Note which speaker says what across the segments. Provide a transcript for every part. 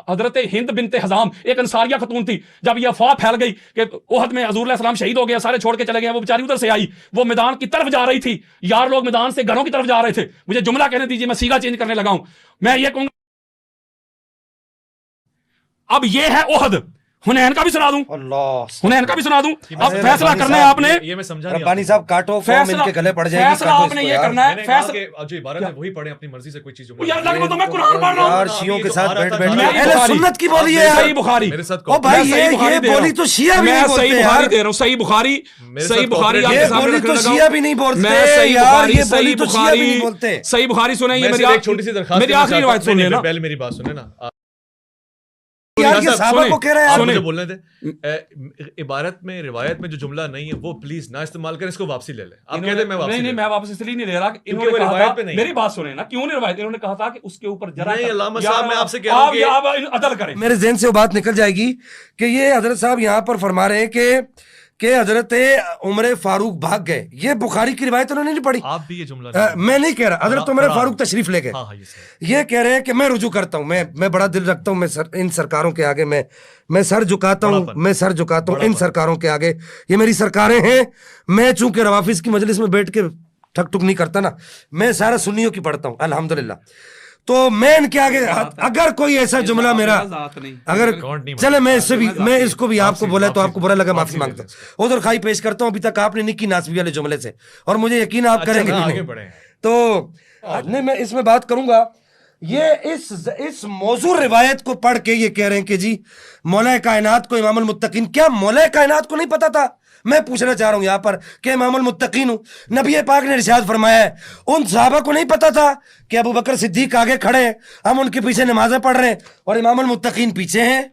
Speaker 1: حضرت ہند بنت حزام ایک انصاریہ خاتون تھی، جب یہ افواہ پھیل گئی کہ احد میں حضور علیہ السلام شہید ہو گیا، سارے چھوڑ کے چلے گئے، وہ بیچاری ادھر سے آئی، وہ میدان کی طرف جا رہی تھی، یار لوگ میدان سے گھروں کی طرف جا رہے تھے، مجھے جملہ کہنے دیجیے، میں سیگا چینج کرنے لگا ہوں، میں یہ کہوں گا اب یہ ہے احد، حنین کا بھی سنا دوں، حنین کا بھی سنا دوں، اب فیصلہ کرنا ہے آپ نے،
Speaker 2: یہ میں سمجھا
Speaker 3: ربانی صاحب کاٹو فارم ان کے گلے پڑ جائے گی،
Speaker 1: فیصلہ آپ نے یہ کرنا ہے، فیصلہ
Speaker 2: جو عبارت ہے وہی پڑھیں اپنی مرضی سے، کوئی چیز
Speaker 1: یار لگتا تو میں قرآن پڑھ رہا ہوں
Speaker 3: یار شیعوں کے ساتھ بیٹھ بیٹھ
Speaker 1: میں
Speaker 3: اہل سنت کی بولی ہے
Speaker 1: صحیح بخاری،
Speaker 2: میرے ساتھ
Speaker 3: او بھائی یہ بولی تو شیعہ بھی نہیں بولتے
Speaker 1: صحیح بخاری
Speaker 3: یار،
Speaker 1: دے رہا ہوں، صحیح بخاری، صحیح بخاری آپ
Speaker 3: یہ
Speaker 1: کے سامنے
Speaker 3: بولی
Speaker 1: رکھنے
Speaker 3: تو
Speaker 1: لگا ہوں،
Speaker 3: شیعہ بھی نہیں بولتے
Speaker 1: میں صحیح
Speaker 3: یار،
Speaker 1: بخاری،
Speaker 3: یہ بولی
Speaker 1: صحیح
Speaker 3: تو شیعہ بھی نہیں
Speaker 1: بخاری،
Speaker 3: بولتے۔
Speaker 1: صحیح بخاری سنیں، یہ
Speaker 2: میری ایک چھوٹی سی درخواست،
Speaker 1: میری آخری روایت سنیں نا،
Speaker 2: پہلے میری بات سنیں نا،
Speaker 3: یار یہ صحابہ کو کہہ رہے ہیں
Speaker 2: مجھے بولنے تھے، عبارت میں روایت میں جو جملہ نہیں ہے وہ پلیز نہ استعمال کریں، اس کو واپسی لے لیں، آپ کہتے ہیں میں واپسی
Speaker 1: نہیں میں واپس اس لیے نہیں لے رہا کہ انہوں
Speaker 2: کیونکہ
Speaker 1: نے
Speaker 2: وہ
Speaker 1: کہا
Speaker 2: روایت پہ
Speaker 1: تھا،
Speaker 2: نہیں،
Speaker 1: میری بات سنیں نا، کیوں نہیں روایت، انہوں نے کہا تھا کہ اس کے اوپر ذرا
Speaker 2: نہیں، علامہ صاحب میں آپ سے کہہ رہا ہوں کہ
Speaker 1: آپ عدل کریں،
Speaker 3: میرے ذہن سے وہ بات نکل جائے گی کہ یہ حضرت صاحب یہاں پر فرما رہے ہیں کہ حضرت عمر فاروق بھاگ گئے، یہ بخاری کی روایت انہوں نے نہیں پڑھی،
Speaker 2: آپ بھی یہ جملہ
Speaker 3: میں نہیں کہہ رہا، حضرت عمر فاروق تشریف لے گئے، یہ کہہ رہے ہیں کہ میں رجوع کرتا ہوں، میں بڑا دل رکھتا ہوں، میں ان سرکاروں کے آگے میں سر جھکاتا ہوں، ان سرکاروں کے آگے، یہ میری سرکاریں ہیں، میں چونکہ روافظ کی مجلس میں بیٹھ کے ٹھک ٹک نہیں کرتا نا، میں سارا سنیوں کی پڑھتا ہوں الحمدللہ، تو میں ان کے آگے اگر کوئی ایسا جملہ میرا اگر چلے میں اس کو بھی آپ کو بولا تو آپ کو برا لگا، معافی مانگتا ہوں، عذر خواہی پیش کرتا ہوں، ابھی تک آپ نے نکی ناسبی والے جملے سے، اور مجھے یقین آپ کریں گے تو نہیں، میں اس میں بات کروں گا، یہ اس موضوع روایت کو پڑھ کے یہ کہہ رہے ہیں کہ جی مولا کائنات کو امام المتقین، کیا مولا کائنات کو نہیں پتا تھا؟ میں پوچھنا چاہ رہا ہوں یہاں پر کہ امام المتقین ہوں، نبی پاک نے ارشاد فرمایا ہے، ان صحابہ کو نہیں پتا تھا کہ ابو بکر صدیق آگے کھڑے ہیں، ہم ان کے پیچھے نمازیں پڑھ رہے ہیں اور امام المتقین پیچھے ہیں؟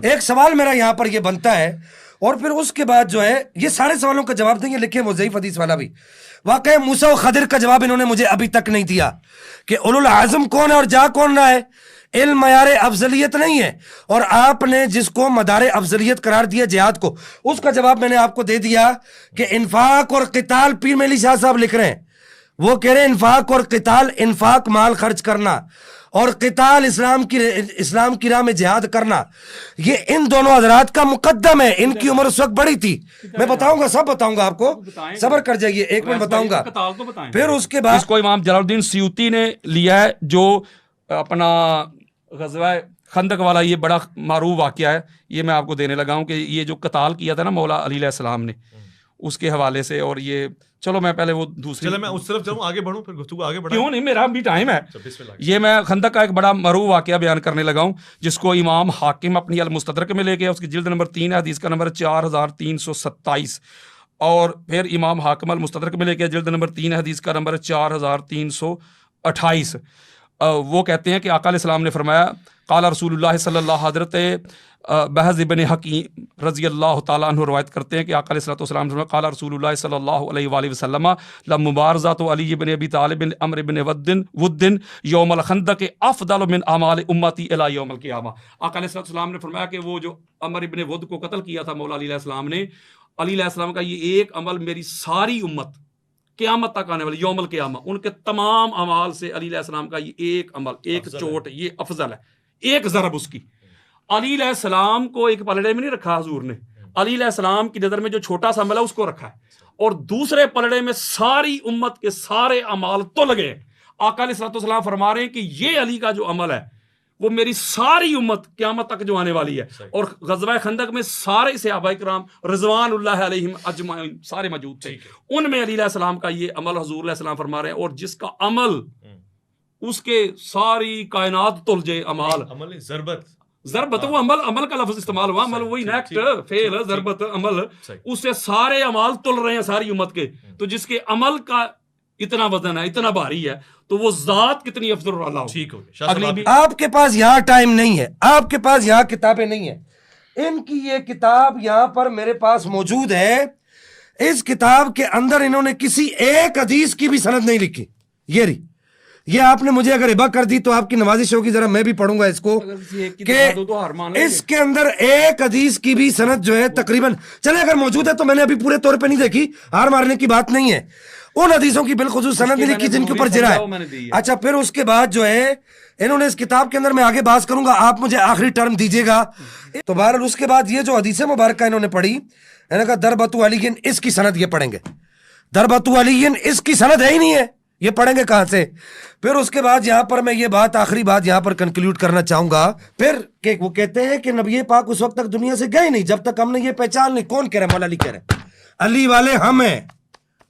Speaker 3: ایک سوال میرا یہاں پر یہ بنتا ہے، اور پھر اس کے بعد جو ہے یہ سارے سوالوں کا جواب دیں گے، لکھیں وہ ضعیف حدیث والا بھی، واقعہ موسیٰ و خضر کا جواب انہوں نے مجھے ابھی تک نہیں دیا کہ اولو العزم کون ہے اور جا کون رہا ہے، علم معیار افضلیت نہیں ہے، اور آپ نے جس کو مدار افضلیت قرار دیا جہاد کو، اس کا جواب میں نے آپ کو دے دیا کہ انفاق اور قتال، پیر میلی شاہ صاحب لکھ رہے ہیں، وہ کہہ رہے ہیں انفاق اور قتال، انفاق مال خرچ کرنا، اور قتال اسلام کی راہ میں جہاد کرنا، یہ ان دونوں حضرات کا مقدم ہے، ان کی عمر اس وقت بڑی تھی، میں بتاؤں گا، سب بتاؤں گا آپ کو، صبر کر جائیے، ایک منٹ بتاؤں گا، پھر اس کے بعد
Speaker 1: اس کو امام جلال الدین سیوطی نے لیا ہے، جو اپنا غزوہ خندق والا یہ بڑا معروف واقعہ ہے، یہ میں آپ کو دینے لگا ہوں کہ یہ جو قتال کیا تھا نا مولا علی علیہ السلام نے، اس کے حوالے سے، اور یہ چلو میں پہلے وہ دوسری،
Speaker 2: چلو میں اس طرف جاؤں، آگے بڑھوں، پھر گفتگو آگے بڑھاؤں،
Speaker 1: کیوں نہیں، میرا بھی ٹائم ہے، یہ میں خندق کا ایک بڑا معروف واقعہ بیان کرنے لگا ہوں، جس کو امام حاکم اپنی المستدرک میں لے کے، اس کی جلد نمبر 3 حدیث کا نمبر 4327، اور پھر امام حاکم المستدرک میں لے کے جلد نمبر 3 حدیث کا نمبر 4328، وہ کہتے ہیں کہ آقا علیہ السلام نے فرمایا، قال رسول اللہ صلی اللہ، حضرت بحز ابن حکیم رضی اللہ تعالیٰ عنہ روایت کرتے ہیں کہ آقا علیہ السلام نے فرمایا، قال رسول اللہ صلی اللہ علیہ وآلہ وسلم، لمبارزۃ علی بن ابی طالب عمرو بن ود یوم الخندق افضل من اعمال امتی الی یوم القیامہ، آقا علیہ السلام نے فرمایا کہ وہ جو عمرو بن ود کو قتل کیا تھا مولا علی علیہ السلام نے، علی علیہ السلام کا یہ ایک عمل میری ساری امت قیامت تک آنے والی یوم القیامہ، ان کے تمام اعمال سے علی علیہ السلام کا یہ ایک عمل، ایک چوٹ، یہ افضل ہے، ایک ضرب اس کی۔ علی علیہ السلام کو ایک پلڑے میں نہیں رکھا حضور نے، علی علیہ السلام کی نظر میں جو چھوٹا سا عمل ہے اس کو رکھا ہے، اور دوسرے پلڑے میں ساری امت کے سارے اعمال تل گئے۔ آقا علیہ السلام فرما رہے ہیں کہ یہ علی کا جو عمل ہے وہ میری ساری امت قیامت تک جو آنے والی ہے، اور غزوہ خندق میں سارے صحابہ کرام رضوان اللہ علیہم اجمعین سارے موجود تھے، ان میں علی علیہ السلام کا یہ عمل حضور علیہ السلام فرما رہے ہیں، اور جس کا عمل اس کے ساری کائنات تل جائے، عمل ضربت، وہ عمل کا لفظ استعمال ہوا، عمل وہی نیکٹ فعل، ضربت عمل، اس سے سارے اعمال تل رہے ہیں ساری امت کے، تو جس کے عمل کا اتنا وزن ہے، اتنا بھاری ہے، تو وہ ذات کتنی افضل اور اعلیٰ ہو۔
Speaker 2: ٹھیک ہو گیا،
Speaker 3: آپ کے پاس یہاں ٹائم نہیں ہے، آپ کے پاس یہاں کتابیں نہیں ہیں، ان کی یہ کتاب یہاں پر میرے پاس موجود ہے، اس کتاب کے اندر انہوں نے کسی ایک حدیث کی بھی سند نہیں لکھی، یہ آپ نے مجھے اگر ہبہ کر دی تو آپ کی نوازش ہوگی، ذرا میں بھی پڑھوں گا اس کو، کہ اس کے اندر ایک حدیث کی بھی سند جو ہے تقریباً، چلے اگر موجود ہے تو میں نے ابھی پورے طور پہ نہیں دیکھی، ہار مارنے کی بات نہیں ہے، ان حدیثوں کی بالخصوص سند نہیں لکھی جن کے اوپر جرا ہے. اچھا پھر اس کے بعد جو ہے انہوں نے اس کتاب کے اندر میں آگے بات کروں گا, آپ مجھے آخری ٹرم دیجیے گا. تو بہرحال اس کے بعد یہ جو حدیث مبارکہ انہوں نے پڑھی, انہوں نے کہا دربتو علی, اس کی سند یہ پڑھیں گے. دربتو علی اس کی سند ہے ہی نہیں ہے, یہ پڑھیں گے کہاں سے؟ پھر اس کے بعد یہاں پر میں یہ بات آخری بات یہاں پر کنکلوڈ کرنا چاہوں گا. پھر کہ وہ کہتے ہیں کہ نبی پاک اس وقت تک دنیا سے گئے نہیں جب تک ہم نے یہ پہچان نہیں. کون کہہ رہے ہیں؟ مولا علی کہہ رہے ہیں. علی والے ہم ہیں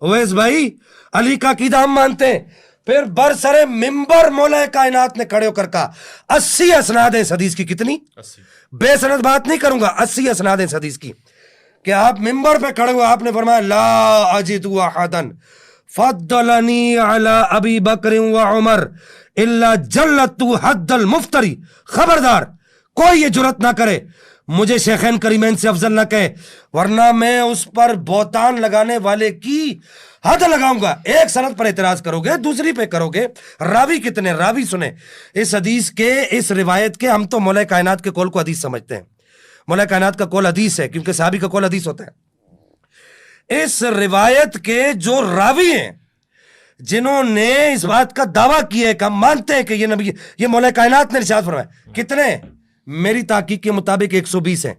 Speaker 3: اویس بھائی, علی کا عقیدہ ہم مانتے ہیں. پھر برسر ممبر مولا کائنات نے کھڑے ہو کر کہا 80 اسناد ہیں اس حدیث کی. کتنی؟ 80. بے سند بات نہیں کروں گا, 80 اسناد ہیں اس حدیث کی. کہ آپ ممبر پہ کھڑے ہوئے آپ نے فرمایا لا اجد احدا فضلنی علی ابی بکر و عمر الا جلت حد المفتری. خبردار کوئی یہ جرت نہ کرے مجھے شیخین کریمین سے افضل نہ کہے, ورنہ میں اس پر بہتان لگانے والے کی حد لگاؤں گا. ایک سند پر اعتراض کرو گے, دوسری پہ کرو گے. راوی کتنے؟ راوی سنیں اس حدیث کے, اس روایت کے. ہم تو مولا کائنات کے قول کو حدیث سمجھتے ہیں, مولا کائنات کا قول حدیث ہے کیونکہ صحابی کا قول حدیث ہوتا ہے. اس روایت کے جو راوی ہیں جنہوں نے اس بات کا دعویٰ کیا ہے کہ ہم مانتے ہیں کہ یہ نبی, یہ مولا کائنات نے ارشاد فرمایا, کتنے؟ میری تحقیق کے مطابق 120 ہیں.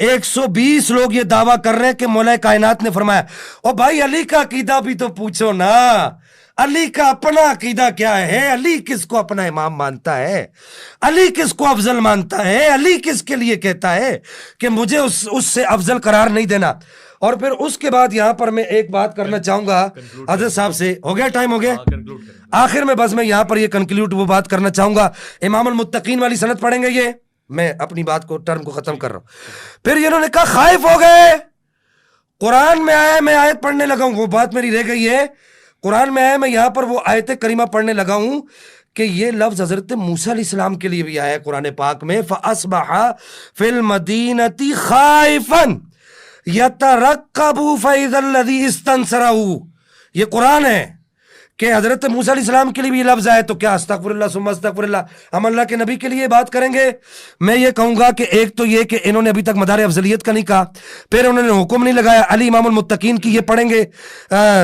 Speaker 3: 120 لوگ یہ دعویٰ کر رہے ہیں کہ مولا کائنات نے فرمایا. اور بھائی علی کا عقیدہ بھی تو پوچھو نا, علی کا اپنا عقیدہ کیا ہے؟ علی کس کو اپنا امام مانتا ہے؟ علی کس کو افضل مانتا ہے؟ علی کس کے لیے کہتا ہے کہ مجھے اس سے افضل قرار نہیں دینا؟ اور پھر اس کے بعد یہاں پر میں ایک بات کرنا چاہوں گا حضرت صاحب سے. ہو گیا ٹائم؟ ہو گیا. آخر میں بس میں یہاں پر یہ کنکلوڈ وہ بات کرنا چاہوں گا. امام المتقین والی سند پڑھیں گے, یہ میں اپنی بات کو ٹرم کو ختم کر رہا ہوں. پھر انہوں نے کہا خائف ہو گئے, قرآن میں آیا میں آیت پڑھنے لگا ہوں. وہ بات میری رہ گئی ہے, قرآن میں آیا میں یہاں پر وہ آیت کریمہ پڑھنے لگا ہوں کہ یہ لفظ حضرت موسیٰ علیہ السلام کے لیے بھی آیا ہے قرآن پاک میں. فَأَصْبَحَ فِي الْمَدِينَةِ خَائِفًا يَتَرَقَّبُ فَإِذَا الَّذِي اسْتَنصَرَهُ. یہ قرآن ہے کہ حضرت موسیٰ علیہ السلام کے لیے بھی یہ لفظ آئے. تو کیا استغفر اللہ ثم استغفر اللہ, ہم اللہ کے نبی کے لیے بات کریں گے؟ میں یہ کہوں گا کہ ایک تو یہ کہ انہوں نے ابھی تک مدار افضلیت کا نہیں کہا, پھر انہوں نے حکم نہیں لگایا. علی امام المتقین کی یہ پڑھیں گے,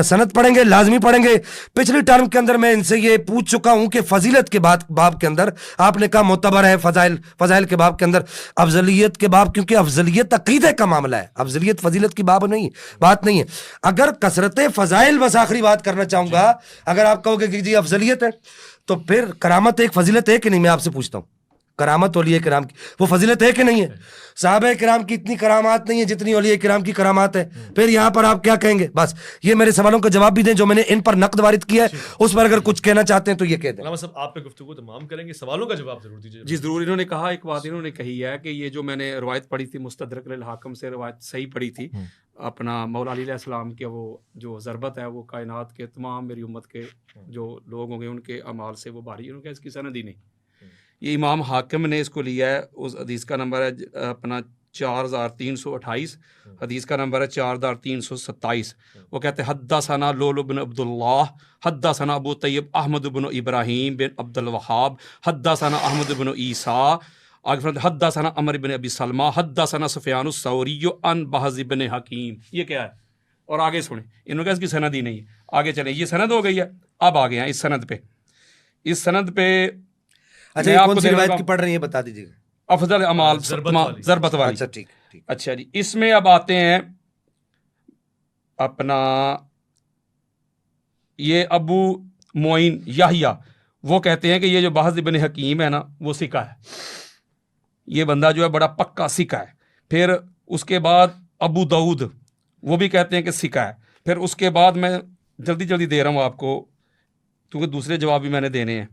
Speaker 3: سند پڑھیں گے, لازمی پڑھیں گے. پچھلی ٹرم کے اندر میں ان سے یہ پوچھ چکا ہوں کہ فضیلت کے باب کے اندر آپ نے کہا معتبر ہے, فضائل کے باب کے اندر, افضلیت کے باب, کیونکہ افضلیت عقیدے کا معاملہ ہے, افضلیت فضیلت کی بات نہیں ہے. اگر کثرت فضائل, بس آخری بات کرنا چاہوں گا, اگر آپ کہو گے کہ جی افضلیت ہے تو پھر کرامت ایک فضیلت ہے کہ نہیں؟ میں آپ سے پوچھتا ہوں, کرامت اولیاء کرام کی وہ فضیلت ہے کہ نہیں ہے؟ صحابہ کرام کی اتنی کرامات نہیں ہے جتنی اولیاء کرام کی کرامات ہے. پھر یہاں پر آپ کیا کہیں گے؟ بس یہ میرے سوالوں کا جواب بھی دیں جو میں نے ان پر نقد وارد کیا ہے, اس پر اگر کچھ کہنا چاہتے ہیں تو یہ کہہ دیں.
Speaker 2: علامہ صاحب آپ پہ گفتگو تمام کریں گے, سوالوں کا جواب ضرور دیجیے.
Speaker 1: جی ضرور. انہوں نے کہا ایک بات انہوں نے کہی ہے کہ یہ جو میں نے روایت پڑھی تھی مستدرک للحاکم سے, روایت صحیح پڑھی تھی, اپنا مولا علی علیہ السلام کے وہ جو ضربت ہے وہ کائنات کے تمام میری امت کے جو لوگ ہوں گے ان کے اعمال سے وہ بھاری, انہوں نے کہا اس کی سند ہی نہیں. یہ امام حاکم نے اس کو لیا ہے, اس حدیث کا نمبر ہے اپنا 4328, حدیث کا نمبر ہے 4327. وہ کہتے ہیں حدثنا لولو بن عبداللہ حدثنا ابو طیب احمد بن ابراہیم بن عبد الوہاب حدثنا احمد بن عیسیٰ, آگے فرماتے حدثنا عمر بن ابی سلمہ حدثنا سفیان الثوری عن بہز بن حکیم. یہ کیا ہے؟ اور آگے سنیں, انہوں نے کہا اس کی سند ہی نہیں ہے. آگے چلیں, یہ سند ہو گئی ہے. اب آگے ہیں اس سند پہ, اس سند پہ
Speaker 3: اچھا یہ کون سی روایت کی پڑھ رہی ہیں بتا دیجیے گا.
Speaker 1: افضل اعمال ضربت والی.
Speaker 3: اچھا ٹھیک.
Speaker 1: اچھا جی, اس میں اب آتے ہیں اپنا یہ ابو معین یحییٰ, وہ کہتے ہیں کہ یہ جو بہز بن حکیم ہے نا وہ سکہ ہے, یہ بندہ جو ہے بڑا پکا سکہ ہے. پھر اس کے بعد ابو داؤد وہ بھی کہتے ہیں کہ سکہ ہے. پھر اس کے بعد میں جلدی دے رہا ہوں آپ کو کیونکہ دوسرے جواب بھی میں نے دینے ہیں.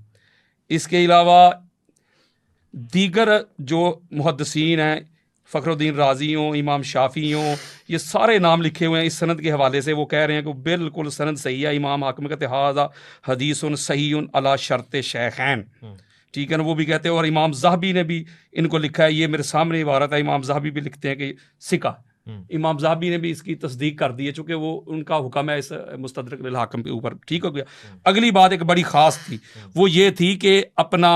Speaker 1: اس کے علاوہ دیگر جو محدثین ہیں, فخر الدین رازی ہوں, امام شافعی ہوں, یہ سارے نام لکھے ہوئے ہیں اس سند کے حوالے سے. وہ کہہ رہے ہیں کہ بالکل سند صحیح ہے. امام حاکم کہتے ہیں ھذا حدیث صحیح علی شرط شیخین, ٹھیک ہے نا. وہ بھی کہتے ہیں, اور امام ذہبی نے بھی ان کو لکھا ہے, یہ میرے سامنے عبارت ہے, امام ذہبی بھی لکھتے ہیں کہ سکہ. امام ذہبی نے بھی اس کی تصدیق کر دی ہے چونکہ وہ ان کا حکم ہے اس مستدرک للحاکم کے اوپر. ٹھیک ہو گیا. اگلی بات ایک بڑی خاص تھی, وہ یہ تھی کہ اپنا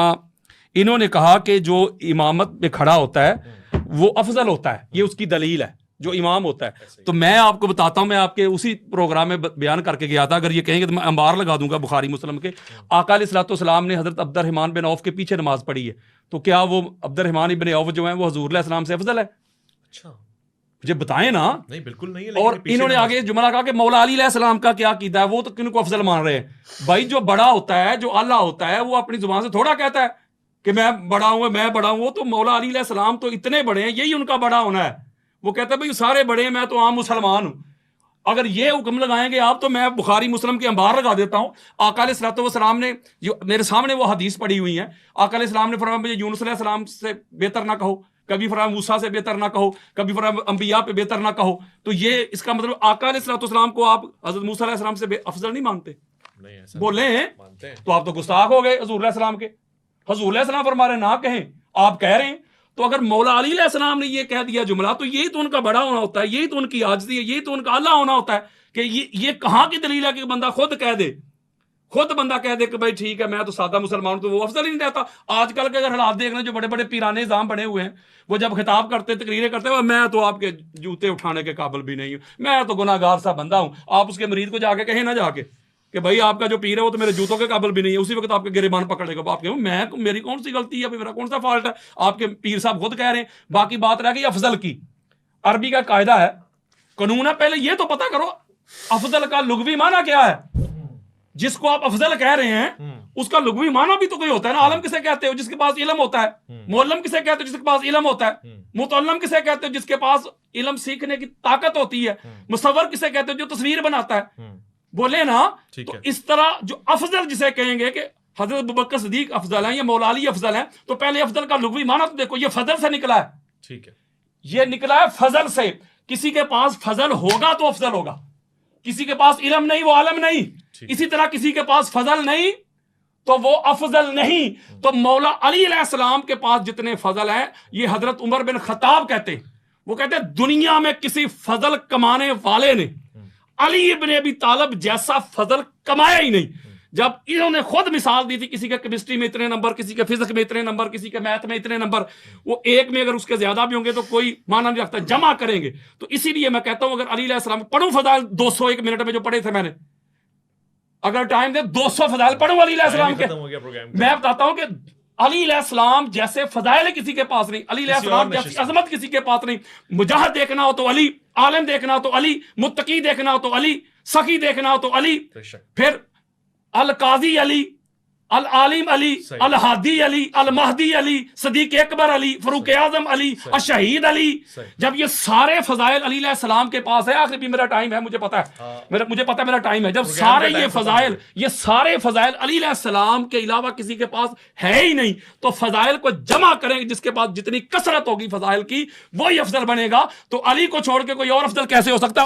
Speaker 1: انہوں نے کہا کہ جو امامت میں کھڑا ہوتا ہے وہ افضل ہوتا ہے, یہ اس کی دلیل ہے. جو امام ہوتا ہے. تو میں آپ کو بتاتا ہوں, میں آپ کے اسی پروگرام میں بیان کر کے گیا تھا, اگر یہ کہیں گے تو میں انبار لگا دوں گا بخاری مسلم کے. آقا علیہ الصلوۃ والسلام نے حضرت عبد الرحمن بن عوف کے پیچھے نماز پڑھی ہے, تو کیا وہ عبد الرحمن بن عوف جو ہیں وہ حضور علیہ السلام سے افضل ہے؟
Speaker 2: اچھا
Speaker 1: مجھے بتائیں نا.
Speaker 2: نہیں بالکل نہیں ہے.
Speaker 1: اور انہوں نے آگے جملہ کہا کہ مولا علی علیہ السلام کا کیا عقیدہ ہے, وہ تو کن کو افضل مان رہے ہیں. بھائی جو بڑا ہوتا ہے, جو اعلیٰ ہوتا ہے, وہ اپنی زبان سے تھوڑا کہتا ہے کہ میں بڑا ہوں, میں بڑا ہوں. وہ تو مولا علی علیہ السلام تو اتنے بڑے ہیں, یہی ان کا بڑا ہونا ہے. وہ کہتا ہے بھائی سارے بڑے ہیں, میں تو عام مسلمان ہوں. اگر یہ حکم لگائیں گے آپ تو میں بخاری مسلم کے انبار لگا دیتا ہوں. آقا علیہ الصلوۃ والسلام نے جو میرے سامنے وہ حدیث پڑھی ہوئی ہیں, آقا علیہ السلام نے فرمایا مجھے یونس علیہ السلام سے بہتر نہ کہو, کبھی فرمایا موسیٰ سے بہتر نہ کہو, کبھی فرمایا انبیاء پہ بہتر نہ کہو. تو یہ اس کا مطلب آقا علیہ الصلوۃ والسلام کو آپ حضرت موسیٰ علیہ السلام سے افضل نہیں مانتے؟ بولے ہیں تو آپ تو گستاخ ہو گئے حضور علیہ السلام کے. حضور علیہ السلام فرما رہے ہیں نہ کہیں, آپ کہہ رہے ہیں. تو اگر مولا علی علیہ السلام نے یہ کہہ دیا جملہ, تو یہی تو ان کا بڑا ہونا ہوتا ہے, یہی تو ان کی عاجزی ہے, یہی تو ان کا اللہ ہونا ہوتا ہے. کہ یہ کہاں کی دلیل ہے کہ بندہ خود کہہ دے, خود بندہ کہہ دے کہ بھائی ٹھیک ہے میں تو سادہ مسلمان ہوں, تو وہ افضل ہی نہیں رہتا. آج کل کے اگر حالات دیکھ لیں, جو بڑے بڑے پیرانے نظام بنے ہوئے ہیں, وہ جب خطاب کرتے تقریریں کرتے ہیں, میں تو آپ کے جوتے اٹھانے کے قابل بھی نہیں ہوں, میں تو گناہ گار سا بندہ ہوں. آپ اس کے مرید کو جا کے کہیں نہ جا کے کہ بھائی آپ کا جو پیر ہے وہ تو میرے جوتوں کے قابل بھی نہیں ہے, اسی وقت آپ کے گریبان پکڑے گا. آپ کہ میری کون سی غلطی ہے, میرا کون سا فالٹ ہے؟ آپ کے پیر صاحب خود کہہ رہے ہیں. باقی بات رہ گئی افضل کی. عربی کا قاعدہ ہے, قانون ہے, پہلے یہ تو پتہ کرو افضل کا لغوی معنی کیا ہے. جس کو آپ افضل کہہ رہے ہیں اس کا لغوی معنی بھی تو کوئی ہوتا ہے نا. عالم کسے کہتے ہو؟ جس کے پاس علم ہوتا ہے. معلم کسے کہتے ہو؟ جس کے پاس علم ہوتا ہے. متعلم کسے کہتے ہو؟ جس کے پاس علم سیکھنے کی طاقت ہوتی ہے. مصور کسے کہتے ہو؟ جو تصویر بناتا ہے. بولے نا. تو اس طرح جو افضل جسے کہیں گے کہ حضرت ابوبکر صدیق افضل ہیں یا مولا علی افضل ہیں, تو پہلے افضل کا لغوی معنی تو دیکھو, یہ فضل سے نکلا ہے.
Speaker 2: ٹھیک ہے,
Speaker 1: یہ نکلا ہے فضل سے. کسی کے پاس فضل ہوگا تو افضل ہوگا, کسی کے پاس علم نہیں وہ عالم نہیں. اسی طرح کسی کے پاس فضل نہیں تو وہ افضل نہیں. تو مولا علی علیہ السلام کے پاس جتنے فضل ہیں, یہ حضرت عمر بن خطاب کہتے ہیں. وہ کہتے ہیں دنیا میں کسی فضل کمانے والے نے علی ابن ابی طالب جیسا فضل کمایا ہی نہیں. جب انہوں نے خود مثال دی تھی, کسی کے کیمسٹری میں اتنے نمبر, کسی کے فزکس میں اتنے نمبر, کسی کے میتھ میں اتنے نمبر, وہ ایک میں اگر اس کے زیادہ بھی ہوں گے تو کوئی معنی نہیں رکھتا, جمع کریں گے. تو اسی لیے میں کہتا ہوں اگر علی علیہ السلام پڑھوں فضائل 201 منٹ میں جو پڑھے تھے میں نے, اگر ٹائم دے 200 فضائل پڑھوں علی علیہ السلام کے, میں بتاتا ہوں کہ علی علیہ السلام جیسے فضائل کسی کے پاس نہیں, علی علیہ السلام جیسی عظمت کسی کے پاس نہیں. مجاہد دیکھنا ہو تو علی, عالم دیکھنا ہو تو علی, متقی دیکھنا ہو تو علی, سخی دیکھنا ہو تو علی, پھر القاضی علی, العالم علی, الہادی علی, المہدی علی, صدیق اکبر علی, فاروق اعظم علی, الشہید علی. جب یہ سارے فضائل علی علیہ السلام کے پاس ہے, آخر بھی میرا ٹائم ہے, مجھے پتا ہے, مجھے پتا ہے میرا ٹائم ہے. جب سارے یہ سارے فضائل علی علیہ السلام کے علاوہ کسی کے پاس ہے ہی نہیں, تو فضائل کو جمع کریں, جس کے پاس جتنی کثرت ہوگی فضائل کی وہی افضل بنے گا. تو علی کو چھوڑ کے کوئی اور افضل کیسے ہو سکتا ہے؟